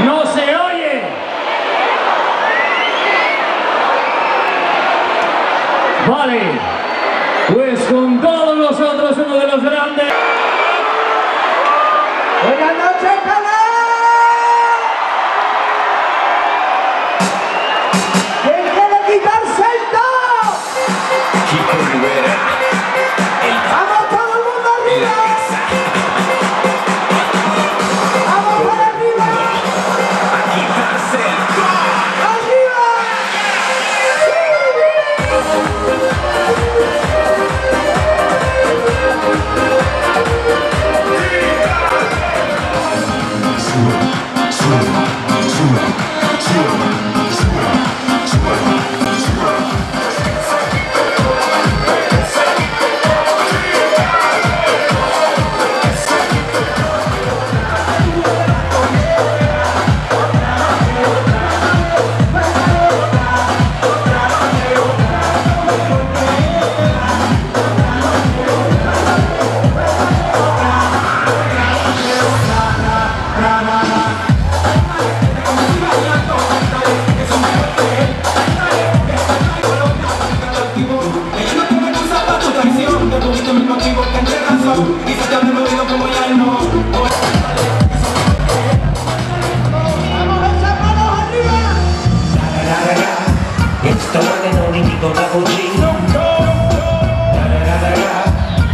¡No se oye! Vale, pues con todos nosotros uno de los grandes. Buenas noches, canal. ¿Quién quiere quitarse el top? ¡Vamos todo el mundo arriba! ¡Vamos para arriba! A quitarse el top. ¡Arriba!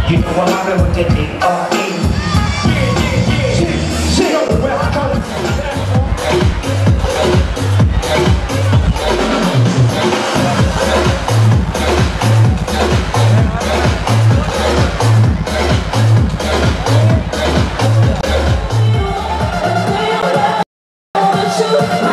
You know I'm rebel to the R.E. Shoot!